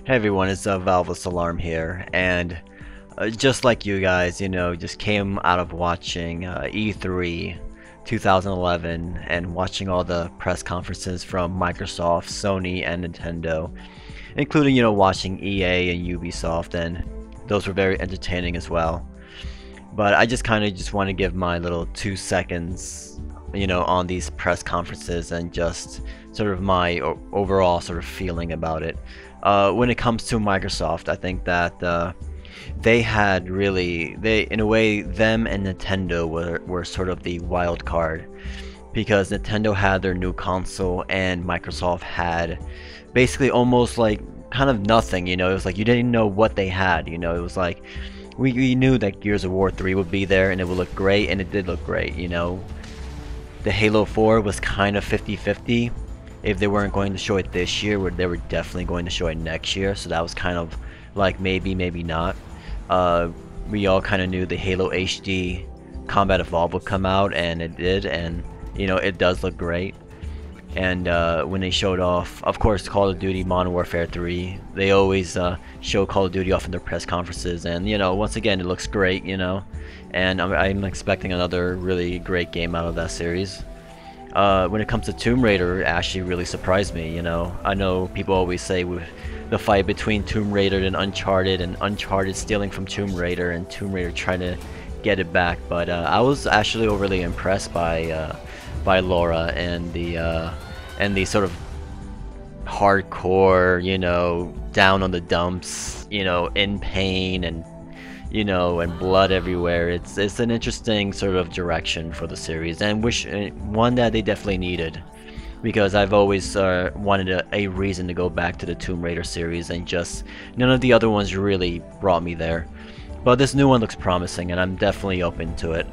Hey everyone, it's Valveless Alarm here, and just like you guys, just came out of watching E3 2011 and watching all the press conferences from Microsoft, Sony, and Nintendo, including, watching EA and Ubisoft, and those were very entertaining as well. But I just kind of just want to give my little 2 seconds, on these press conferences and just sort of my overall sort of feeling about it. When it comes to Microsoft, I think that they had really, in a way, them and Nintendo were sort of the wild card because Nintendo had their new console and Microsoft had basically almost like kind of nothing, it was like you didn't know what they had, it was like we knew that Gears of War 3 would be there and it would look great, and it did look great. The Halo 4 was kind of 50-50. If they weren't going to show it this year, they were definitely going to show it next year, so that was kind of like maybe, maybe not. We all kind of knew the Halo HD Combat Evolved would come out, and it did, and it does look great. And when they showed off, of course, Call of Duty Modern Warfare 3, they always show Call of Duty off in their press conferences, and once again, it looks great, and I'm expecting another really great game out of that series. When it comes to Tomb Raider, it actually really surprised me, I know people always say with the fight between Tomb Raider and Uncharted stealing from Tomb Raider, and Tomb Raider trying to get it back, but I was actually overly impressed by Laura and the sort of hardcore, down on the dumps, in pain and and blood everywhere. It's an interesting sort of direction for the series, and one that they definitely needed, because I've always wanted a reason to go back to the Tomb Raider series, and just none of the other ones really brought me there. But this new one looks promising, and I'm definitely open to it.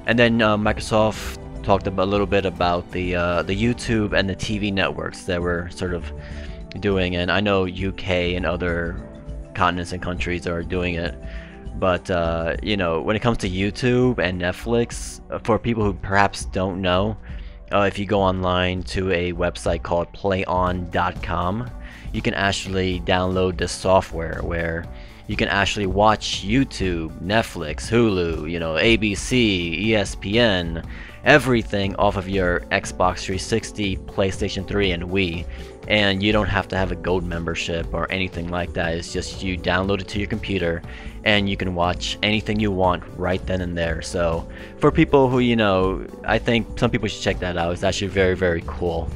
And then Microsoft talked a little bit about the YouTube and the TV networks that we're sort of doing, and I know UK and other continents and countries are doing it. But when it comes to YouTube and Netflix, for people who perhaps don't know, if you go online to a website called PlayOn.com, you can actually download this software where you can actually watch YouTube, Netflix, Hulu, ABC, ESPN, everything off of your Xbox 360, PlayStation 3, and Wii. And you don't have to have a gold membership or anything like that. It's just you download it to your computer and you can watch anything you want right then and there. So for people who, I think some people should check that out. It's actually very, very cool.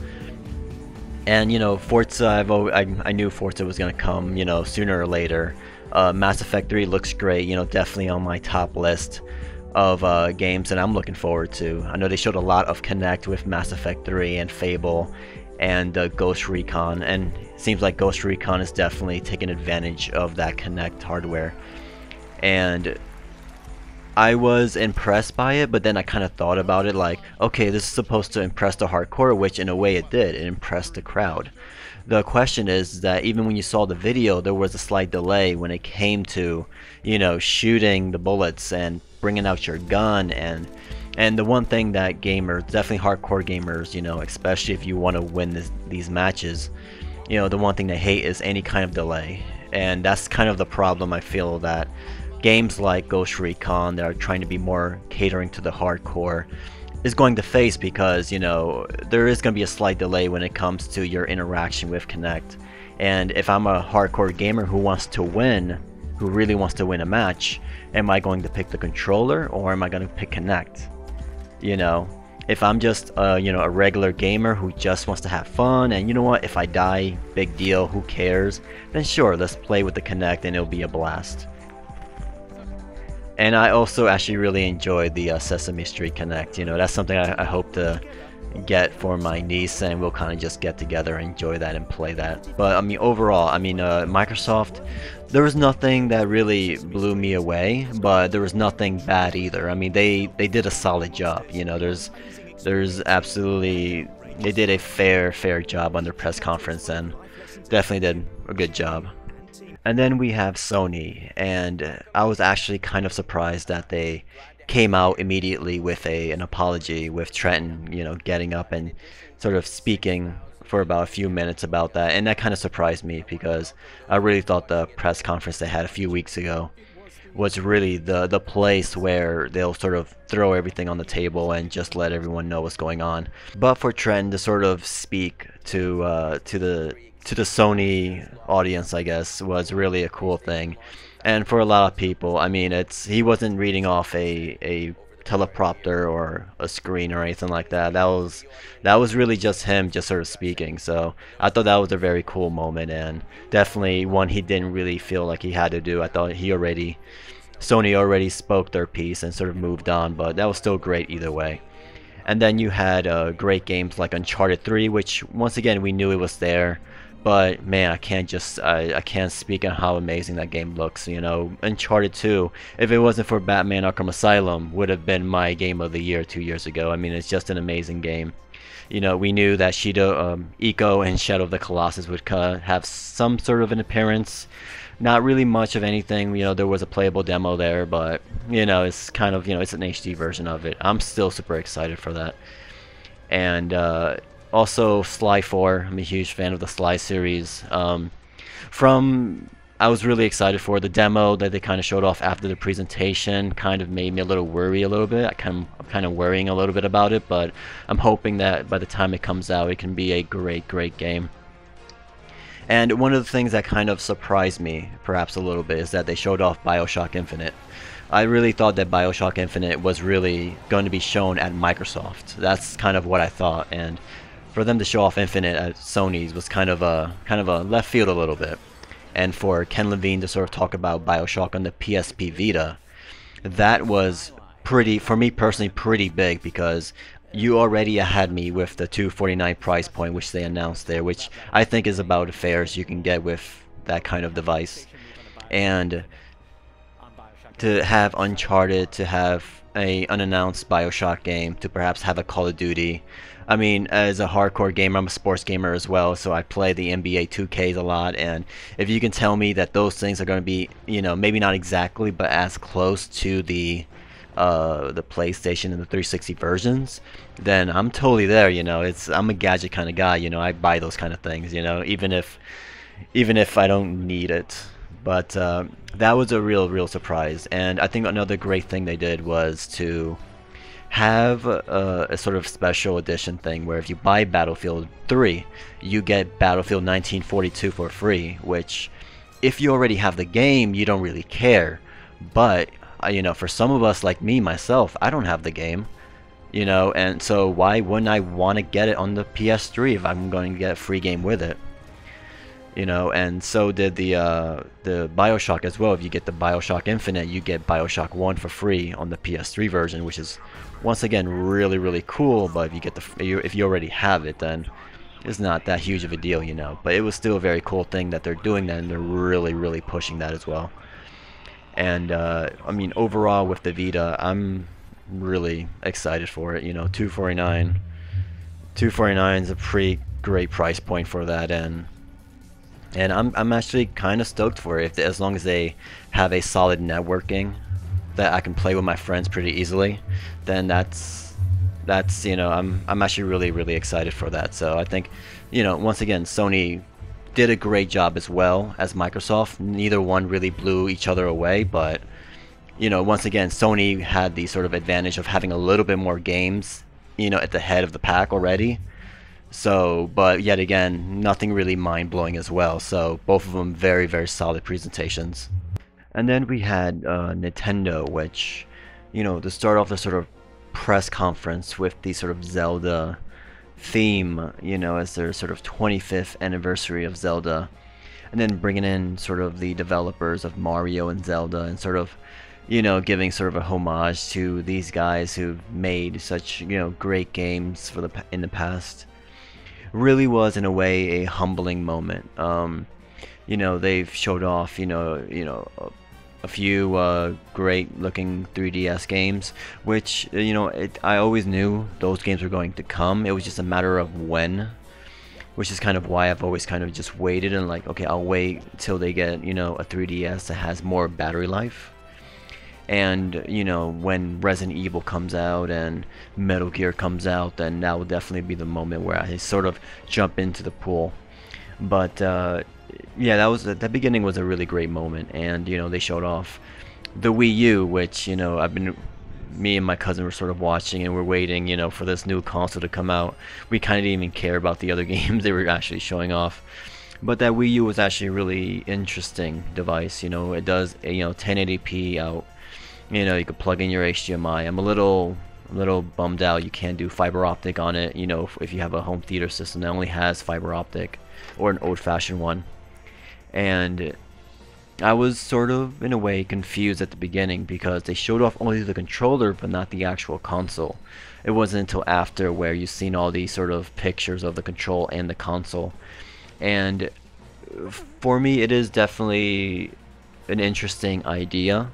And Forza, I knew Forza was gonna come, sooner or later. Mass Effect 3 looks great, definitely on my top list of games that I'm looking forward to. I know they showed a lot of Kinect with Mass Effect 3 and Fable and Ghost Recon, and it seems like Ghost Recon is definitely taking advantage of that Kinect hardware. And I was impressed by it, but then I kind of thought about it like, okay, this is supposed to impress the hardcore, which in a way it did. It impressed the crowd. The question is that even when you saw the video, there was a slight delay when it came to, shooting the bullets and bringing out your gun, and the one thing that gamers, definitely hardcore gamers, especially if you want to win these matches, the one thing they hate is any kind of delay. And that's kind of the problem I feel that games like Ghost Recon that are trying to be more catering to the hardcore is going to face, because there is going to be a slight delay when it comes to your interaction with Kinect. And if I'm a hardcore gamer who wants to win, who really wants to win a match, am I going to pick the controller or am I going to pick Kinect? If I'm just a regular gamer who just wants to have fun, and if I die, big deal, who cares, then sure, let's play with the Kinect and it'll be a blast. And I also actually really enjoyed the Sesame Street Connect. That's something I hope to get for my niece, and we'll kind of just get together and enjoy that and play that. But I mean, overall, Microsoft, there was nothing that really blew me away, but there was nothing bad either. I mean, they did a solid job. There's absolutely, they did a fair job on their press conference, and definitely did a good job. And then we have Sony, and I was actually kind of surprised that they came out immediately with an apology, with Trenton, getting up and sort of speaking for about a few minutes about that, and that kind of surprised me because I really thought the press conference they had a few weeks ago was really the place where they'll sort of throw everything on the table and just let everyone know what's going on. But for Trent to sort of speak to the Sony audience, I guess, was really a cool thing. And for a lot of people, I mean, he wasn't reading off a teleprompter or a screen or anything like that. That was really just him just sort of speaking. So I thought that was a very cool moment and definitely one he didn't really feel like he had to do. I thought Sony already spoke their piece and sort of moved on, but that was still great either way. And then you had great games like Uncharted 3, which once again we knew it was there. But man, I can't speak on how amazing that game looks. You know, Uncharted 2, if it wasn't for Batman Arkham Asylum, would have been my game of the year 2 years ago. I mean, it's just an amazing game. You know, we knew that Ico and Shadow of the Colossus would have some sort of an appearance. Not really much of anything. You know, there was a playable demo there, but you know, it's kind of, you know, it's an HD version of it. I'm still super excited for that. And also, Sly 4. I'm a huge fan of the Sly series. I was really excited for the demo that they kind of showed off after the presentation. Kind of made me a little bit. I'm kind of worrying a little bit about it, but I'm hoping that by the time it comes out, it can be a great game. And one of the things that kind of surprised me, perhaps a little bit, is that they showed off BioShock Infinite. I really thought that BioShock Infinite was really going to be shown at Microsoft. That's kind of what I thought, and for them to show off Infinite at Sony's was kind of a left field a little bit. And for Ken Levine to sort of talk about BioShock on the PSP Vita, that was pretty, for me personally, pretty big because you already had me with the $249 price point which they announced there, which I think is about as fair as you can get with that kind of device. And to have Uncharted, to have a unannounced BioShock game, to perhaps have a Call of Duty. I mean, as a hardcore gamer, I'm a sports gamer as well, so I play the NBA 2Ks a lot, and if you can tell me that those things are going to be, you know, maybe not exactly, but as close to the PlayStation and the 360 versions, then I'm totally there, you know. I'm a gadget kind of guy, you know. I buy those kind of things, you know, even if I don't need it. But that was a real surprise, and I think another great thing they did was to have a sort of special edition thing where if you buy Battlefield 3, you get Battlefield 1942 for free, which if you already have the game, you don't really care. But you know, for some of us like me, myself, I don't have the game, you know, and so why wouldn't I want to get it on the PS3 if I'm going to get a free game with it? You know, and so did the BioShock as well. If you get the BioShock Infinite, you get BioShock 1 for free on the PS3 version, which is once again really cool. But if you get if you already have it, then it's not that huge of a deal, you know. But it was still a very cool thing that they're doing that, and they're really pushing that as well. And I mean, overall with the Vita, I'm really excited for it. You know, $249 is a pretty great price point for that, and I'm actually kind of stoked for it, as long as they have a solid networking that I can play with my friends pretty easily. Then that's you know, I'm actually really excited for that. So I think, you know, once again, Sony did a great job as well as Microsoft. Neither one really blew each other away, but you know, once again, Sony had the sort of advantage of having a little bit more games, you know, at the head of the pack already. So, but yet again, nothing really mind-blowing as well. So both of them very solid presentations. And then we had Nintendo, which, you know, to start off the sort of press conference with the sort of Zelda theme, you know, as their sort of 25th anniversary of Zelda, and then bringing in sort of the developers of Mario and Zelda, and sort of, you know, giving sort of a homage to these guys who've made such, you know, great games in the past. Really was in a way a humbling moment. You know, they've showed off, you know, a few great looking 3DS games, which, you know, I always knew those games were going to come. It was just a matter of when, which is kind of why I've always kind of just waited and like, okay, I'll wait till they get, you know, a 3DS that has more battery life. And you know, when Resident Evil comes out and Metal Gear comes out, then that will definitely be the moment where I sort of jump into the pool. But yeah, that beginning was a really great moment, and you know, they showed off the Wii U, which, you know, me and my cousin were sort of watching and we're waiting, you know, for this new console to come out. We kind of didn't even care about the other games they were actually showing off. But that Wii U was actually a really interesting device. You know, it does, you know, 1080p out. You know, you could plug in your HDMI. I'm a little bummed out you can't do fiber optic on it. You know, if you have a home theater system that only has fiber optic, or an old-fashioned one. And I was sort of, in a way, confused at the beginning because they showed off only the controller but not the actual console. It wasn't until after where you've seen all these sort of pictures of the control and the console. And for me, it is definitely an interesting idea.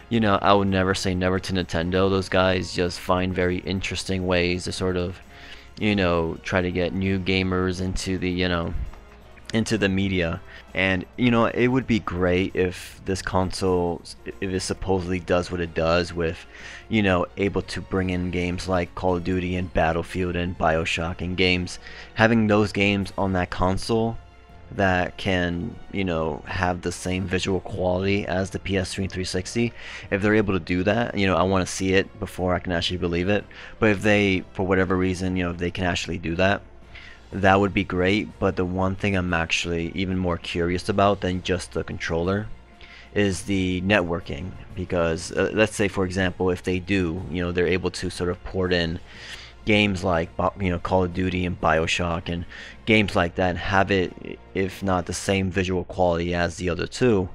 You know, I would never say never to Nintendo. Those guys just find very interesting ways to sort of, you know, try to get new gamers into the, you know, into the media. And you know, it would be great if this console, if it supposedly does what it does with, you know, able to bring in games like Call of Duty and Battlefield and BioShock and games, having those games on that console that can, you know, have the same visual quality as the PS3 and 360. If they're able to do that, you know, I want to see it before I can actually believe it. But if they, for whatever reason, you know, if they can actually do that, that would be great. But the one thing I'm actually even more curious about than just the controller is the networking. Because let's say, for example, if they do, you know, they're able to sort of port in games like, you know, Call of Duty and BioShock and games like that, and have it, if not the same visual quality as the other two,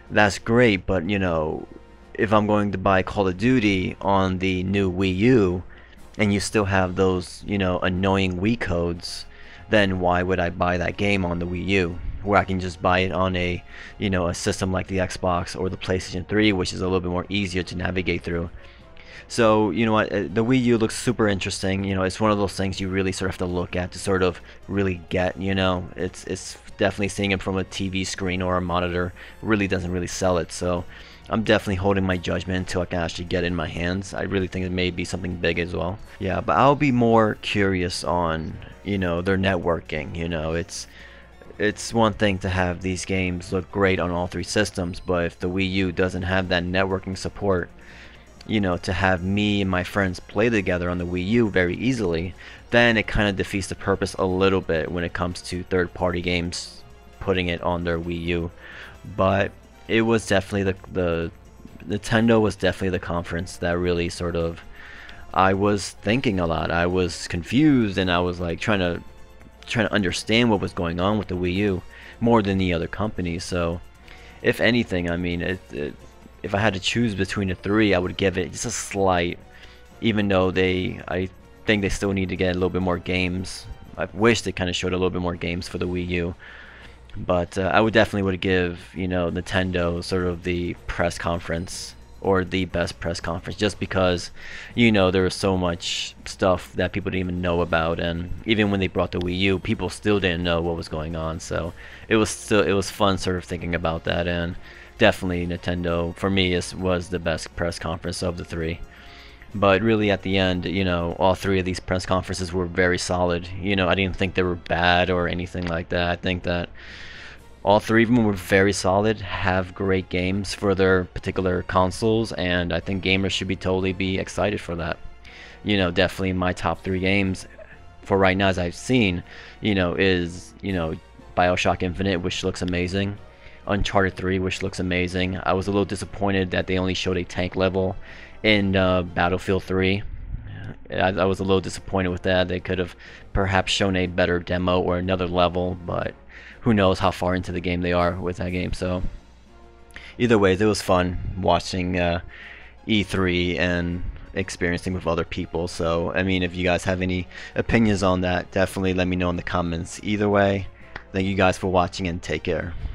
that's great. But you know, if I'm going to buy Call of Duty on the new Wii U and you still have those, you know, annoying Wii codes, then why would I buy that game on the Wii U, where I can just buy it on a, you know, a system like the Xbox or the PlayStation 3, which is a little bit more easier to navigate through. So, you know what, the Wii U looks super interesting. You know, it's one of those things you really sort of have to look at to sort of really get, you know, it's definitely seeing it from a TV screen or a monitor really doesn't really sell it. So I'm definitely holding my judgment until I can actually get it in my hands. I really think it may be something big as well. Yeah, but I'll be more curious on, you know, their networking. You know, it's one thing to have these games look great on all three systems, but if the Wii U doesn't have that networking support, you know, to have me and my friends play together on the Wii U very easily, then it kind of defeats the purpose a little bit when it comes to third-party games putting it on their Wii U. But it was definitely the Nintendo was definitely the conference that really sort of, I was thinking a lot. I was confused and I was like trying to understand what was going on with the Wii U more than the other companies. So if anything, I mean, if I had to choose between the three, I would give it just a slight, even though I think they still need to get a little bit more games. I wish they kind of showed a little bit more games for the Wii U. But I would definitely give, you know, Nintendo sort of the press conference, or the best press conference, just because, you know, there was so much stuff that people didn't even know about, and even when they brought the Wii U, people still didn't know what was going on. So it was fun sort of thinking about that, and definitely Nintendo for me was the best press conference of the three. But really at the end, you know, all three of these press conferences were very solid. You know, I didn't think they were bad or anything like that. I think that all three of them were very solid, have great games for their particular consoles, and I think gamers should totally be excited for that. You know, definitely my top three games for right now, as I've seen, you know, is, you know, BioShock Infinite, which looks amazing. Uncharted 3, which looks amazing. I was a little disappointed that they only showed a tank level in Battlefield 3. I was a little disappointed with that. They could have perhaps shown a better demo or another level, but who knows how far into the game they are with that game. So either way, it was fun watching E3 and experiencing with other people. So I mean, if you guys have any opinions on that, definitely let me know in the comments. Either way, thank you guys for watching and take care.